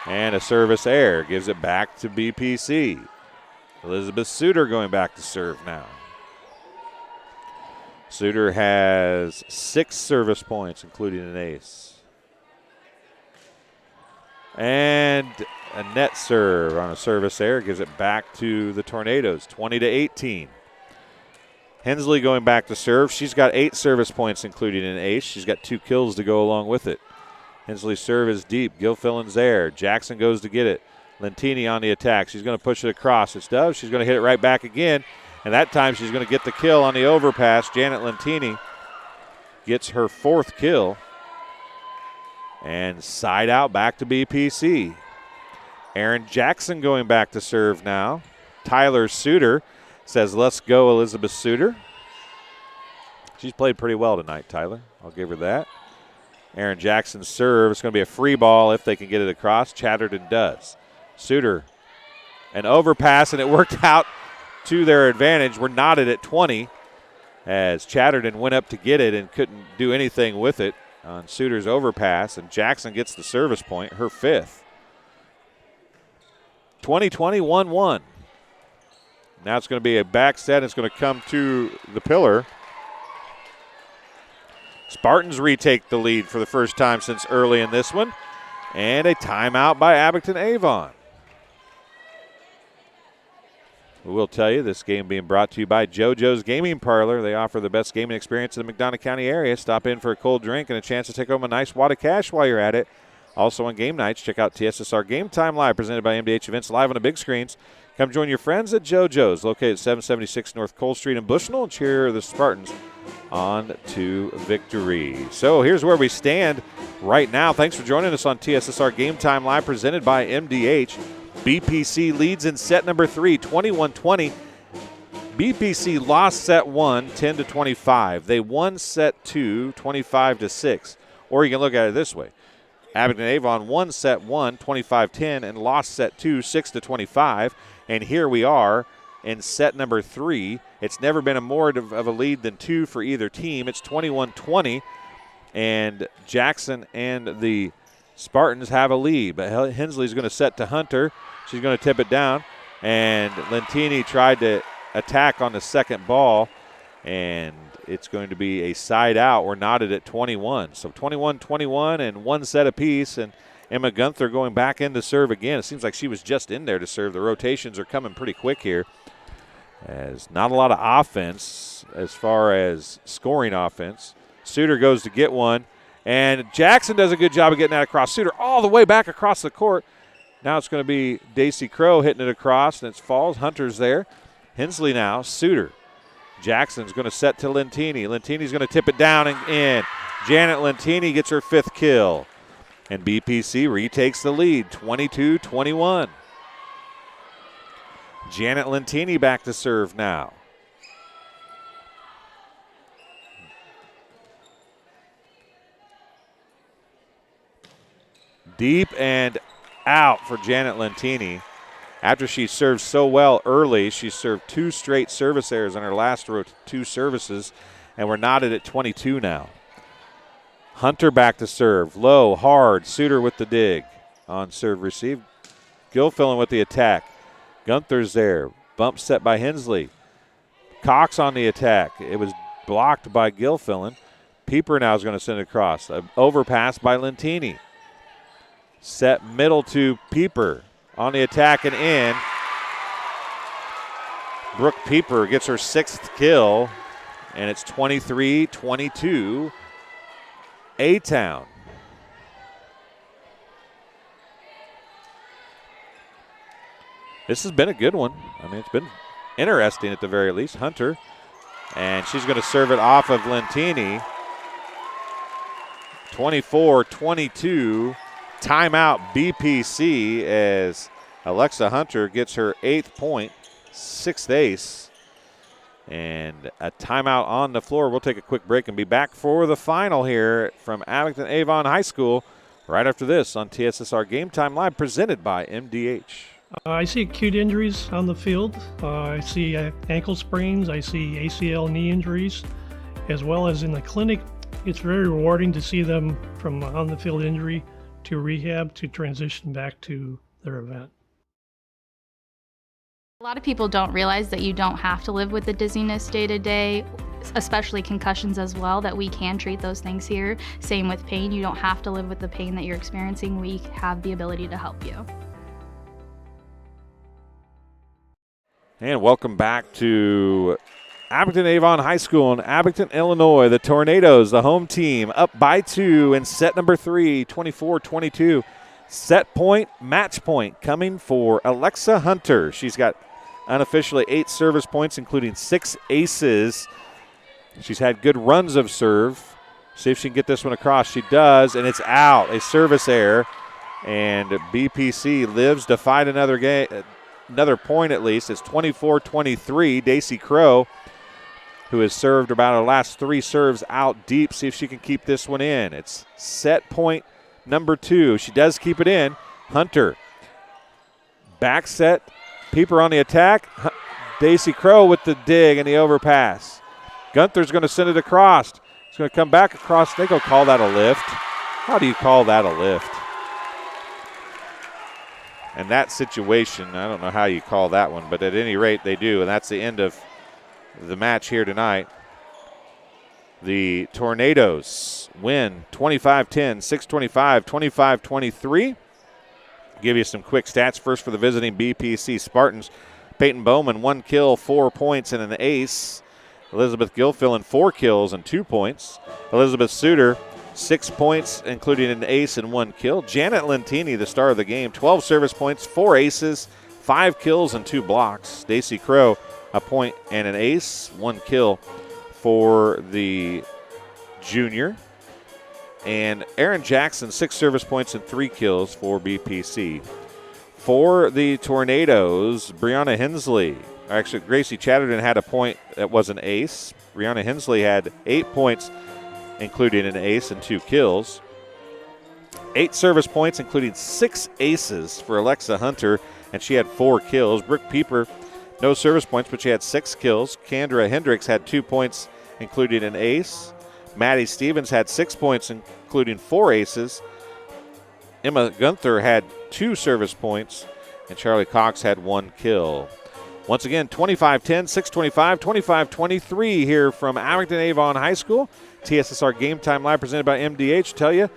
And a service error gives it back to BPC. Elizabeth Suter going back to serve now. Suter has 6 service points, including an ace. And a net serve on a service error gives it back to the Tornadoes, 20-18. Hensley going back to serve. She's got 8 service points, including an ace. She's got 2 kills to go along with it. Hensley's serve is deep. Gilfillan's there. Jackson goes to get it. Lentini on the attack. She's going to push it across. It's Dove. She's going to hit it right back again. And that time she's going to get the kill on the overpass. Janet Lentini gets her 4th kill. And side out back to BPC. Aaron Jackson going back to serve now. Tyler Suter says, let's go, Elizabeth Suter. She's played pretty well tonight, Tyler. I'll give her that. Aaron Jackson's serve. It's going to be a free ball if they can get it across. Chatterton does. Suter, an overpass, and it worked out to their advantage. We're knotted at 20 as Chatterton went up to get it and couldn't do anything with it on Suter's overpass, and Jackson gets the service point, her 5th. 20-20, 1-1. Now it's going to be a back set. It's going to come to the pillar. Spartans retake the lead for the first time since early in this one, and a timeout by Abingdon-Avon. We will tell you this game being brought to you by JoJo's Gaming Parlor. They offer the best gaming experience in the McDonough County area. Stop in for a cold drink and a chance to take home a nice wad of cash while you're at it. Also on game nights, check out TSSR Game Time Live, presented by MDH Events, live on the big screens. Come join your friends at JoJo's, located at 776 North Cole Street in Bushnell, and cheer the Spartans on to victory. So here's where we stand right now. Thanks for joining us on TSSR Game Time Live, presented by MDH. BPC leads in set number 3, 21-20. BPC lost set 1, 10-25. They won set 2, 25-6. Or you can look at it this way. Abingdon-Avon won set 1, 25-10, and lost set 2, 6-25. And here we are in set number 3. It's never been more of a lead than 2 for either team. It's 21-20, and Jackson and the Spartans have a lead. But Hensley's going to set to Hunter. She's going to tip it down, and Lentini tried to attack on the second ball, and it's going to be a side out. We're knotted at 21. So 21-21 and 1 set apiece, and Emma Gunther going back in to serve again. It seems like she was just in there to serve. The rotations are coming pretty quick here, as not a lot of offense as far as scoring offense. Suter goes to get one, and Jackson does a good job of getting that across. Suter all the way back across the court. Now it's going to be Daisy Crow hitting it across, and it falls. Hunter's there. Hensley now. Suter. Jackson's going to set to Lentini. Lentini's going to tip it down and in. Janet Lentini gets her 5th kill. And BPC retakes the lead, 22-21. Janet Lentini back to serve now. Deep and out for Janet Lentini. After she served so well early, she served 2 straight service errors on her last 2 services, and we're knotted at 22 now. Hunter back to serve. Low, hard, Suter with the dig. On serve receive. Gilfillan with the attack. Gunther's there. Bump set by Hensley. Cox on the attack. It was blocked by Gilfillan. Pieper now is going to send it across. An overpass by Lentini. Set middle to Pieper. On the attack and in. Brooke Pieper gets her 6th kill, and it's 23-22 A-Town. This has been a good one. I mean, it's been interesting at the very least. Hunter, and she's going to serve it off of Lentini. 24-22. Timeout BPC as Alexa Hunter gets her 8th point, 6th ace. And a timeout on the floor. We'll take a quick break and be back for the final here from Abingdon-Avon High School right after this on TSSR Game Time Live, presented by MDH. I see acute injuries on the field. I see ankle sprains. I see ACL knee injuries, as well as in the clinic. It's very rewarding to see them from on the field injury to rehab to transition back to their event. A lot of people don't realize that you don't have to live with the dizziness day to day, especially concussions as well, that we can treat those things here. Same with pain. You don't have to live with the pain that you're experiencing. We have the ability to help you. And welcome back to Abingdon-Avon High School in Abingdon, Illinois. The Tornadoes, the home team, up by 2 in set number 3, 24-22. Set point, match point coming for Alexa Hunter. She's got unofficially 8 service points, including 6 aces. She's had good runs of serve. See if she can get this one across. She does, and it's out. A service error. And BPC lives to fight another game. Another point at least. It's 24-23. Daisy Crow, who has served about her last 3 serves out deep. See if she can keep this one in. It's set point number 2. She does keep it in. Hunter. Back set. Pieper on the attack. Daisy Crow with the dig and the overpass. Gunther's going to send it across. It's going to come back across. They go call that a lift. How do you call that a lift? And that situation, I don't know how you call that one, but at any rate, they do. And that's the end of the match here tonight. The Tornadoes win 25-10, 6-25, 25-23. Give you some quick stats first for the visiting BPC Spartans. Peyton Bowman, 1 kill, 4 points, and an ace. Elizabeth Gilfillan, 4 kills and 2 points. Elizabeth Suter, 6 points, including an ace and 1 kill. Janet Lentini, the star of the game, 12 service points, 4 aces, 5 kills and 2 blocks. Daisy Crow, a point and an ace, 1 kill for the junior. And Aaron Jackson, 6 service points and 3 kills for BPC. For the Tornadoes, Brianna Hensley, actually Gracie Chatterton had a point that was an ace. Brianna Hensley had 8 points, including an ace and 2 kills. 8 service points, including 6 aces for Alexa Hunter, and she had 4 kills. Brooke Pieper, no service points, but she had 6 kills. Kendra Hendricks had 2 points, including an ace. Maddie Stevens had 6 points, including 4 aces. Emma Gunther had 2 service points, and Charlie Cox had 1 kill. Once again, 25-10, 6-25, 25-23 here from Abingdon-Avon High School. TSSR Game Time Live presented by MDH. Tell you,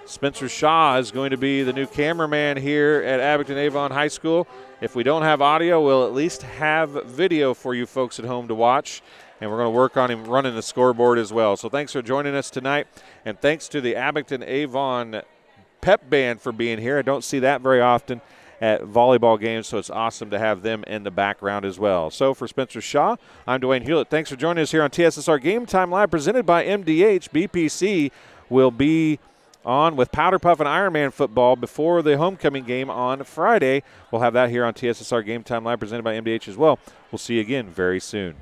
Spencer Shaw is going to be the new cameraman here at Abingdon-Avon High School. If we don't have audio, we'll at least have video for you folks at home to watch. And we're going to work on him running the scoreboard as well. So thanks for joining us tonight. And thanks to the Abingdon-Avon pep band for being here. I don't see that very often at volleyball games, so it's awesome to have them in the background as well. So for Spencer Shaw, I'm Dwayne Hulett. Thanks for joining us here on TSSR Game Time Live presented by MDH. BPC will be on with Powder Puff and Ironman football before the homecoming game on Friday. We'll have that here on TSSR Game Time Live presented by MDH as well. We'll see you again very soon.